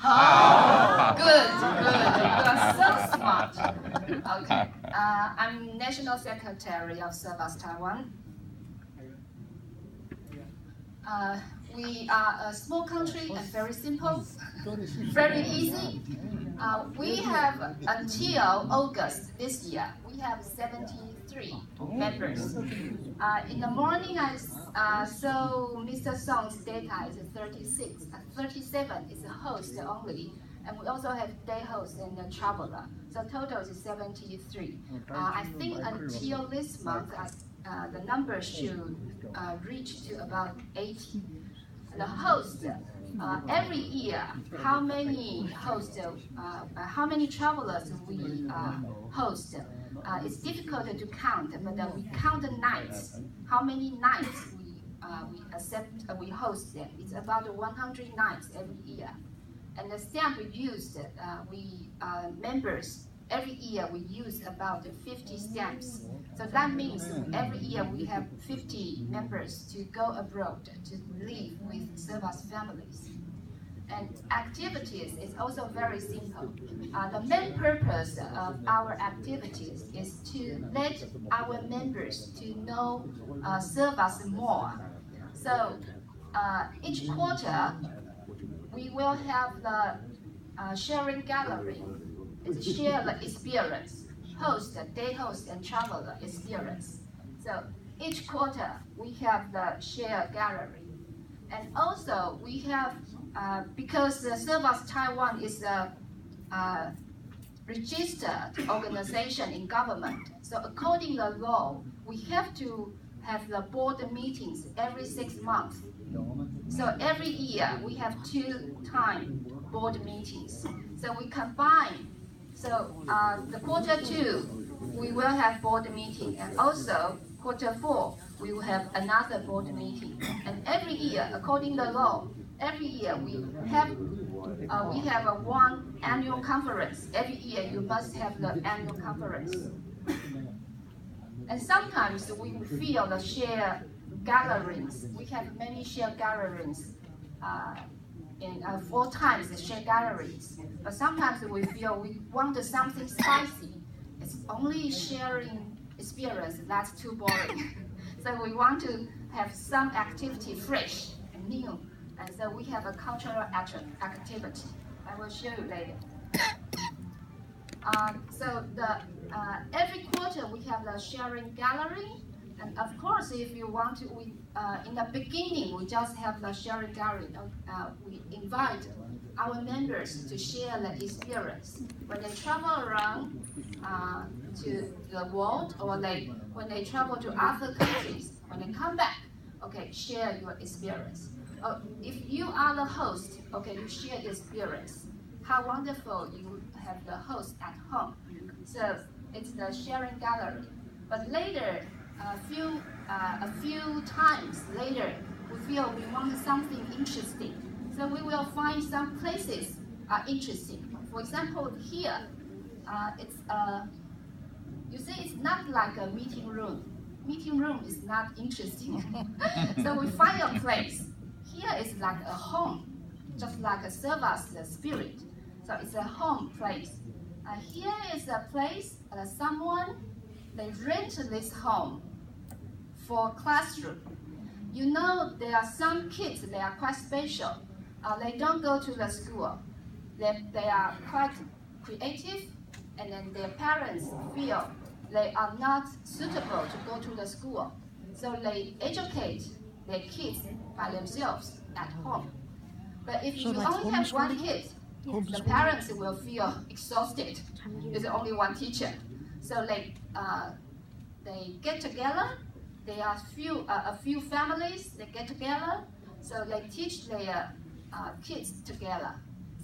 Oh, good. You are so smart. Okay. I'm National Secretary of Servas, Taiwan. We are a small country and very simple, very easy. We have until August this year, we have 73 members. In the morning, I saw Mr. Song's data is 36. 37 is a host only, and we also have day host and a traveler. So total is 73. I think until this month, the number should reach to about 80. The host, every year, how many hosts, how many travelers we host, it's difficult to count, but we count the nights. How many nights we host them? It's about 100 nights every year. And the stamp we used, members, every year we use about 50 stamps. So that means every year we have 50 members to go abroad to live with Servas families. And activities is also very simple. The main purpose of our activities is to let our members to know Servas more. So each quarter we will have the sharing gallery. It's share the experience, host, day host, and traveler experience. So each quarter we have the share gallery. And also we have, because Servas Taiwan is a registered organization in government, so according to the law, we have to have the board meetings every 6 months. So every year we have 2 times board meetings. So we combine. So the quarter 2, we will have board meeting, and also quarter 4, we will have another board meeting. And every year, according to the law, every year we have a one annual conference. Every year you must have the annual conference. And sometimes we feel the share gatherings. We have many share gatherings. In 4 times the share gatherings. But sometimes we feel we want something spicy. It's only sharing experience, that's too boring. So we want to have some activity fresh and new. And so we have a cultural activity. I will show you later. So every quarter we have the sharing gallery. And of course, if you want to, in the beginning, we just have the sharing gallery. We invite our members to share the experience. When they travel around to the world, or when they travel to other countries, when they come back, okay, share your experience. If you are the host, okay, you share your experience. How wonderful you have the host at home. So it's the sharing gallery. But later, a few times later, we feel we want something interesting. So we will find some places are interesting. For example, here, you see, it's not like a meeting room. Meeting room is not interesting. So we find a place. Here is like a home, just like a Servas, the spirit. So it's a home place. Here is a place, they rent this home for classroom. You know, there are some kids, they are quite special. They don't go to the school. They are quite creative, and then their parents feel they are not suitable to go to the school. So they educate their kids by themselves at home. But if you only have one kid, the parents will feel exhausted. There's only one teacher. So they get together. There are a few families, they get together. So they teach their kids together.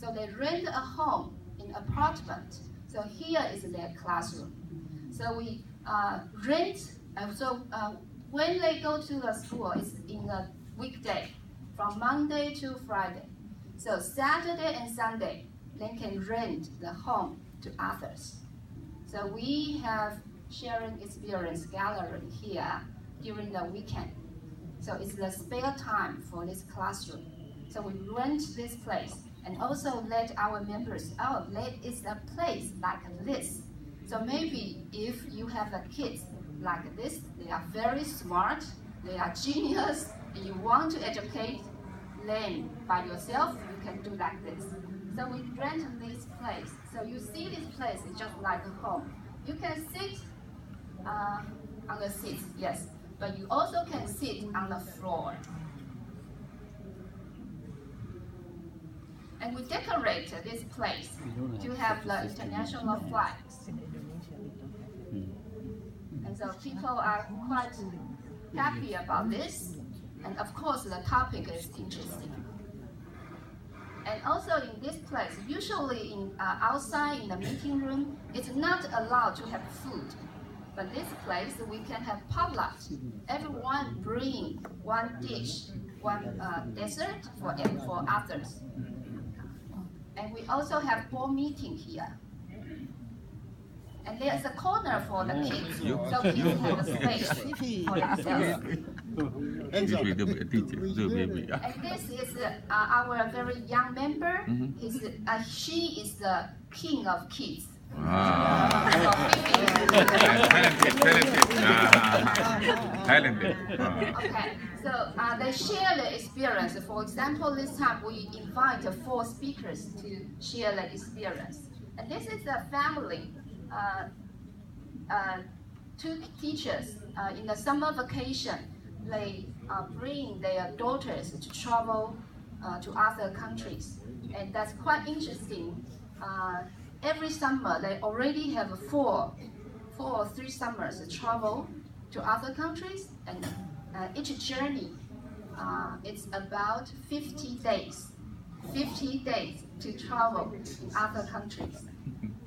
So they rent a home in an apartment. So here is their classroom. So we rent, when they go to the school, it's in a weekday, from Monday to Friday. So Saturday and Sunday, they can rent the home to others. So we have sharing experience gallery here during the weekend. So it's the spare time for this classroom. So we rent this place. and also let our members, oh, it's a place like this. So maybe if you have a kid like this, they are very smart, they are genius, and you want to educate them by yourself, you can do like this. So we rent this place. So you see this place is just like a home. You can sit on the seat, yes, but you also can sit on the floor. And we decorate this place to have the international flags. And so people are quite happy about this. And of course, the topic is interesting. And also in this place, usually outside in the meeting room, it's not allowed to have food. But this place, we can have potluck. Everyone bring one dish, one dessert for others. And we also have board meeting here. And there's a corner for the kids, so kids have a space for themselves. And this is our very young member. She is the king of kids. Talented. Okay, so they share the experience. For example, this time we invite 4 speakers to share the experience. And this is a family. 2 teachers in the summer vacation, they bring their daughters to travel to other countries, and that's quite interesting. Every summer, they already have 4 or 3 summers to travel to other countries, and each journey it's about 50 days. 50 days to travel in other countries.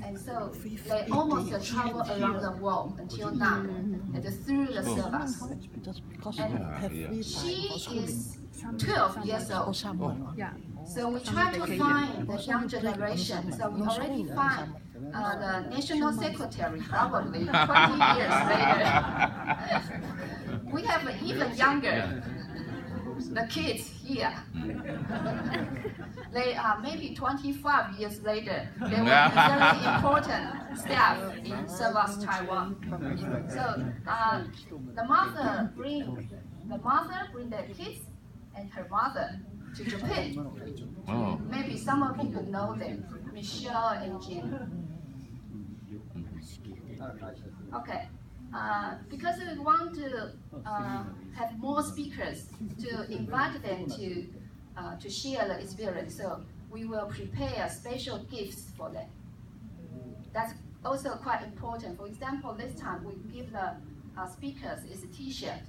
And so they almost travel around the world until now, and through the Servas. And she is 12 years old. So we try to find the young generation. So we already find the national secretary, probably 20 years later. We have even younger. The kids here, they are maybe 25 years later. They will be very important staff in Servas, Taiwan. So the mother bring their kids and her mother to Japan. Oh. Maybe some of you know them, Michelle and Jim. Okay. Because we want to have more speakers to invite them to share the experience, so we will prepare special gifts for them. That's also quite important. For example, this time we give the speakers is a T-shirt,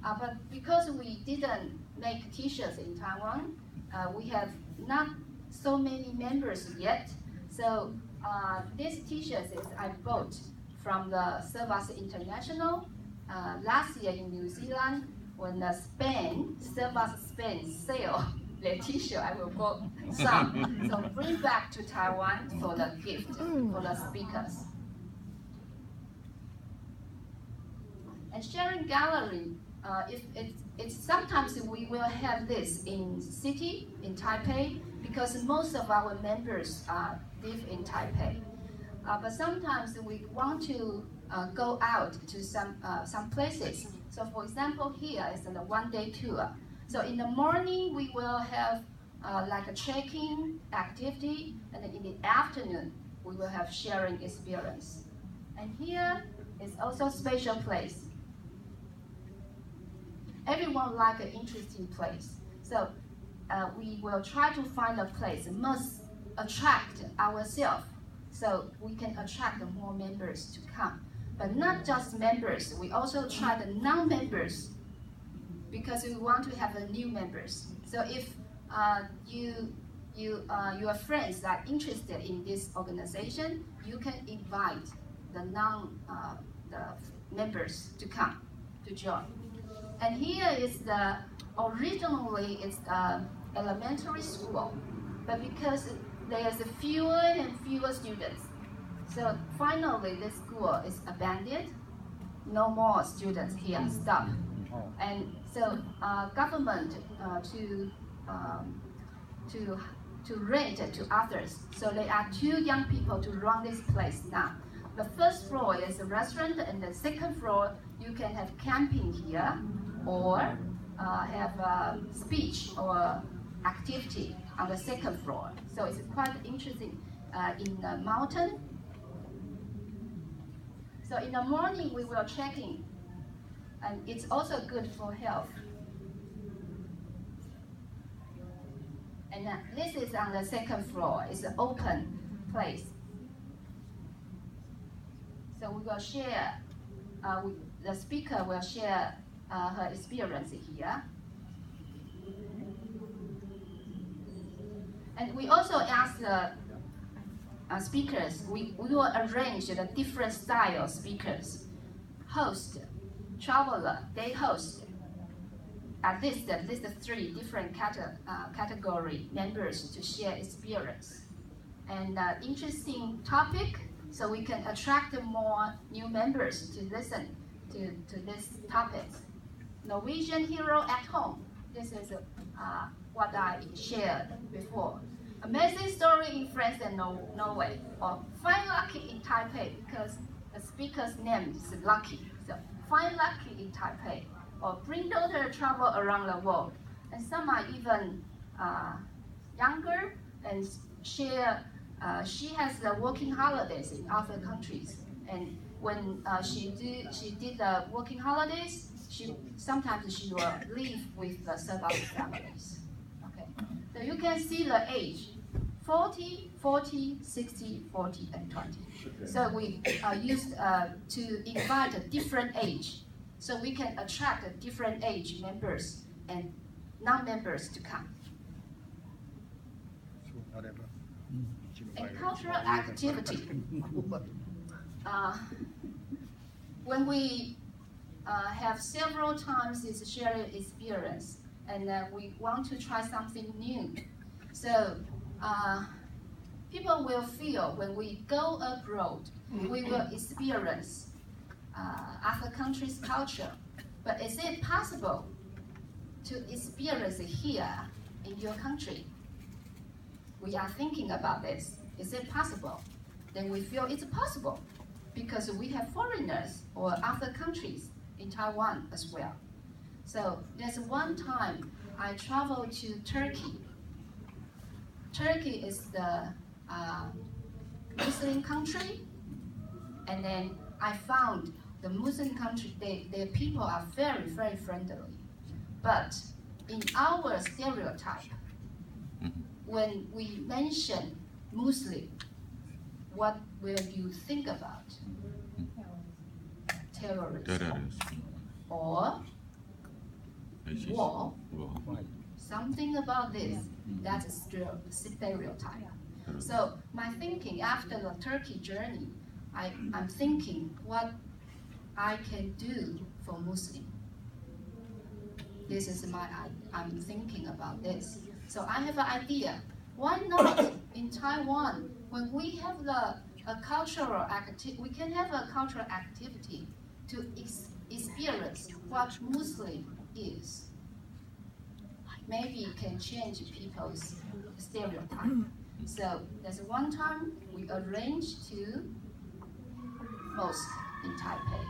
but because we didn't make T-shirts in Taiwan, we have not so many members yet. So this T-shirt is I bought from the Servas International last year in New Zealand, when the Servas Spain sale their T-shirt, I will bought some. So bring back to Taiwan for the gift for the speakers. And sharing gallery, if it's sometimes we will have this in city, in Taipei, because most of our members live in Taipei. But sometimes we want to go out to some places. So for example, here is a one-day tour. So in the morning, we will have like a trekking activity, and then in the afternoon, we will have sharing experience. And here is also a special place. Everyone like an interesting place. So we will try to find a place that must attract ourselves, so we can attract more members to come. But not just members, we also try the non-members, because we want to have new members. So if your friends are interested in this organization, you can invite the members to come to join. And here is originally it's elementary school, but because there's fewer and fewer students, so finally this school is abandoned. No more students here, stop. And so government to to rent to others. So there are 2 young people to run this place now. The first floor is a restaurant, and the second floor you can have camping here, or have a speech or activity on the second floor. So it's quite interesting in the mountain. So in the morning we will check in, and it's also good for health. And this is on the second floor. It's an open place. So we will share, the speaker will share her experience here. And we also ask the speakers, we will arrange the different style speakers, host, traveler, day host, at least 3 different category members to share experience. And interesting topic, so we can attract more new members to listen to this topic. Norwegian hero at home. This is what I shared before. Amazing story in France and Norway. Or find lucky in Taipei, because the speaker's name is Lucky. So find lucky in Taipei. Or bring daughter travel around the world. And some are even younger and share. She has the working holidays in other countries, and when she did the working holidays, sometimes she will live with the Servas families. Okay, so you can see the age: 40, 40, 60, 40, and 20. So we used to invite a different age, so we can attract different age members and non-members to come. And cultural activity. When we have several times this shared experience, and we want to try something new. So people will feel when we go abroad, we will experience other countries' culture. But is it possible to experience it here in your country? We are thinking about this. Is it possible? Then we feel it's possible because we have foreigners or other countries in Taiwan as well. So there's one time I traveled to Turkey. Turkey is the Muslim country, and then I found the Muslim country, their people are very, very friendly. But in our stereotype, when we mention Muslim, what will you think about? Terrorism. Or war. Something about this. That's a stereotype. So my thinking after the Turkey journey, I'm thinking what I can do for Muslim. This is I'm thinking about this. So I have an idea. Why not in Taiwan, when we have we can have a cultural activity to experience what Muslim is. Maybe it can change people's stereotype. So there's one time we arranged to mosque in Taipei.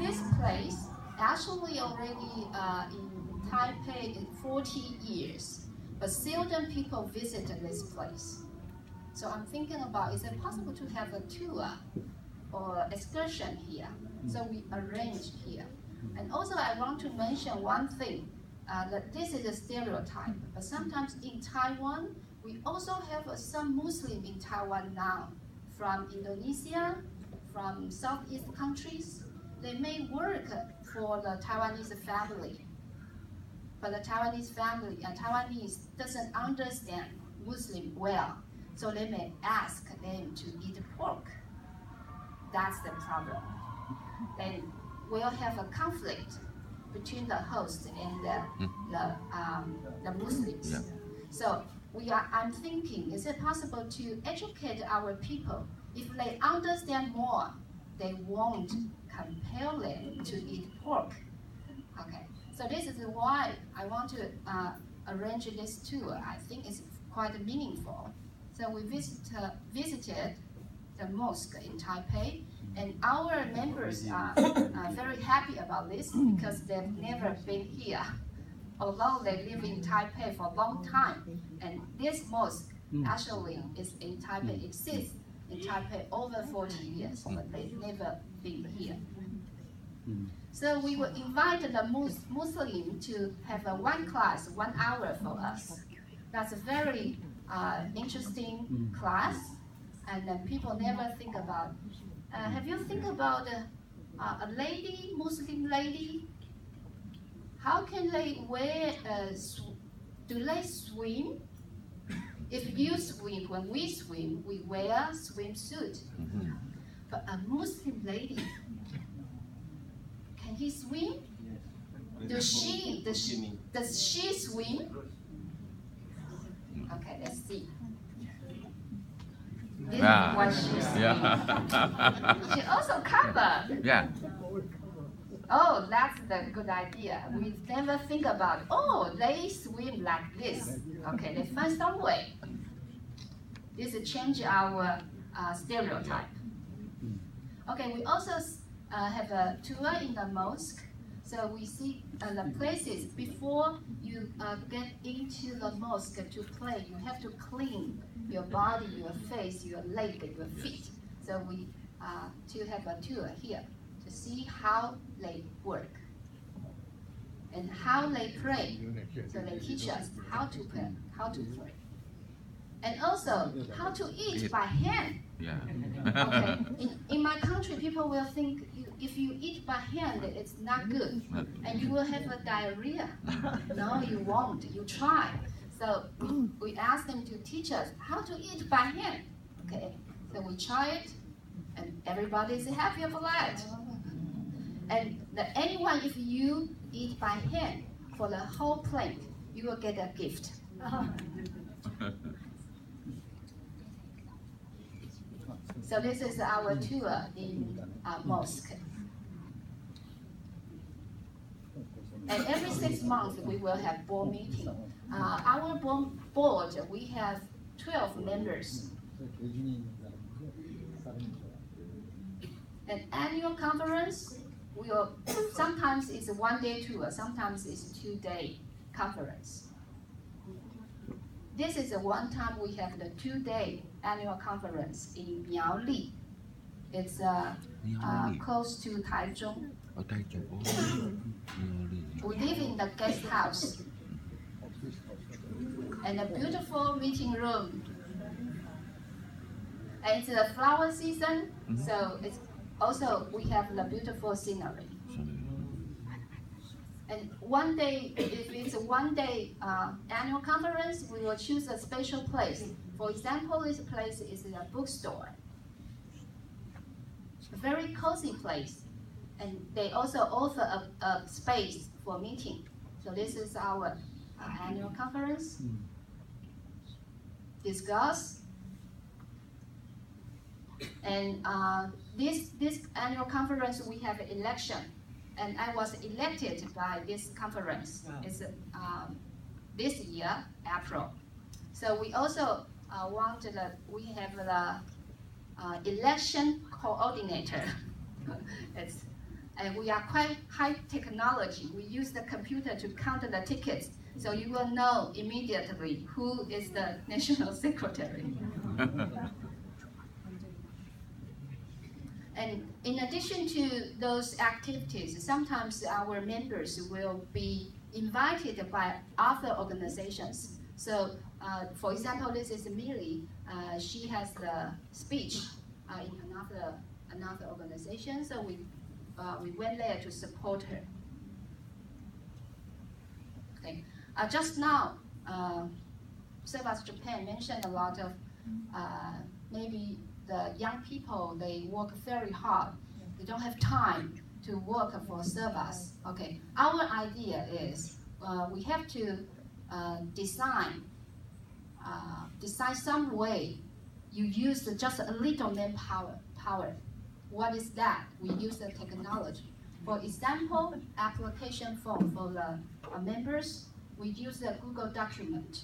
This place actually already in Taipei in 40 years, but seldom people visit this place. So I'm thinking about, is it possible to have a tour or excursion here? So we arranged here. And also I want to mention one thing, that this is a stereotype, but sometimes in Taiwan, we also have some Muslim in Taiwan now, from Indonesia, from Southeast countries. They may work for the Taiwanese family, but the Taiwanese family and Taiwanese doesn't understand Muslim well, so they may ask them to eat pork. That's the problem. And we'll have a conflict between the host and the Muslims. Yeah. So I'm thinking, is it possible to educate our people? If they understand more, they won't compel them to eat pork. Okay. So this is why I want to arrange this tour. I think it's quite meaningful. So we visited the mosque in Taipei, and our members are very happy about this because they've never been here, although they live in Taipei for a long time. And this mosque actually is in Taipei, exists in Taipei over 40 years, but they've never been here. So we will invite the Muslim to have a one class, 1 hour for us. That's a very interesting class, and people never think about. Have you think about a lady, Muslim lady? How can they wear? Do they swim? If you swim, when we swim, we wear swimsuit. But a Muslim lady, can he swim? Does she swim? Okay, let's see. This is what she swim. She also covered. Yeah. Oh, that's the good idea. We never think about, oh, they swim like this. Okay, they find some way. This will change our stereotype. Okay, we also have a tour in the mosque. So we see the places before you get into the mosque to pray. You have to clean your body, your face, your leg, your feet. So we to have a tour here to see how they work and how they pray. So they teach us how to pray, and also how to eat by hand. Yeah. Okay. In my country, people will think if you eat by hand, it's not good, and you will have a diarrhea. No, you won't. You try. So we ask them to teach us how to eat by hand. Okay. So we try it, and everybody is happy about that. And anyone, if you eat by hand for the whole plate, you will get a gift. So this is our tour in mosque. And every 6 months we will have board meeting. Our board, we have 12 members. An annual conference, sometimes it's a 1-day tour, sometimes it's a 2-day conference. This is the one time we have the 2-day annual conference in Miaoli. It's close to Taichung. We live in the guest house and a beautiful meeting room. And it's the flower season, so it's also we have the beautiful scenery. And one day, if it's a 1-day annual conference, we will choose a special place. For example, this place is a bookstore, a very cozy place. And they also offer a space for meeting. So this is our annual conference. Discuss. And this annual conference, we have an election. And I was elected by this conference. It's this year, April. So we also we have the election coordinator. And we are quite high technology. We use the computer to count the tickets, so you will know immediately who is the national secretary. And in addition to those activities, sometimes our members will be invited by other organizations. So, for example, this is Millie. She has the speech in another organization. So we went there to support her. Okay. Just now, Servas Japan mentioned a lot of maybe the young people, they work very hard. They don't have time to work for Servas. Okay. Our idea is we have to design some way you use just a little manpower. What is that? We use the technology. For example, application form for the members, we use the Google document.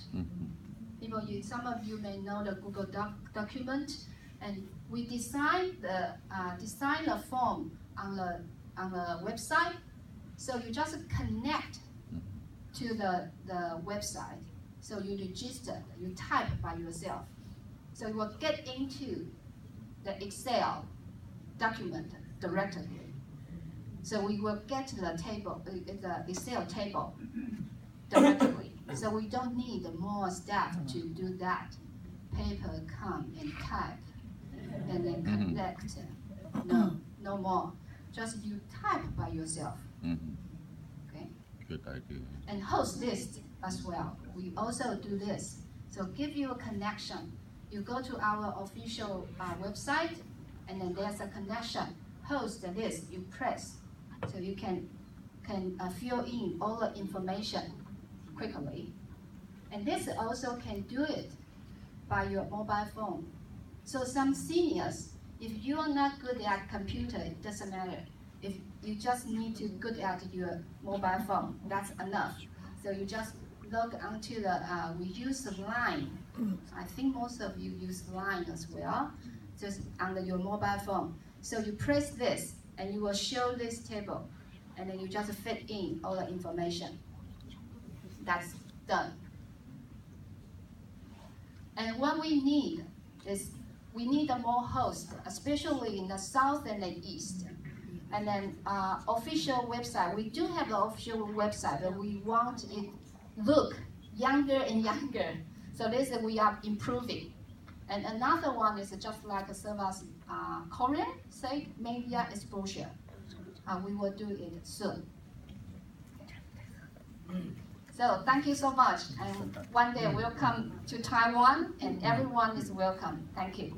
Some of you may know the Google document, and we design the form on the website. So you just connect to the website. So you register, you type by yourself. So you will get into the Excel document directly. So we will get to the table, the Excel table directly. So we don't need more staff to do that. Paper, come and type, and then connect. No more. Just you type by yourself. Okay. Good idea. And host list as well. We also do this. So give you a connection. You go to our official website, and then there's a connection. Host list. You press, so you can fill in all the information quickly. And this also can do it by your mobile phone. So some seniors, if you are not good at computer, it doesn't matter. If you just need to good at your mobile phone, that's enough. So you just log onto we use Line. I think most of you use Line as well, just under your mobile phone. So you press this, and you will show this table, and then you just fit in all the information. That's done. And what we need is we need more hosts, especially in the south and the east. And then official website. We do have the official website, but we want it look younger and younger. So this we are improving. And another one is just like a Servas Korean site media exposure. We will do it soon. So thank you so much. And one day we'll come to Taiwan, and everyone is welcome. Thank you.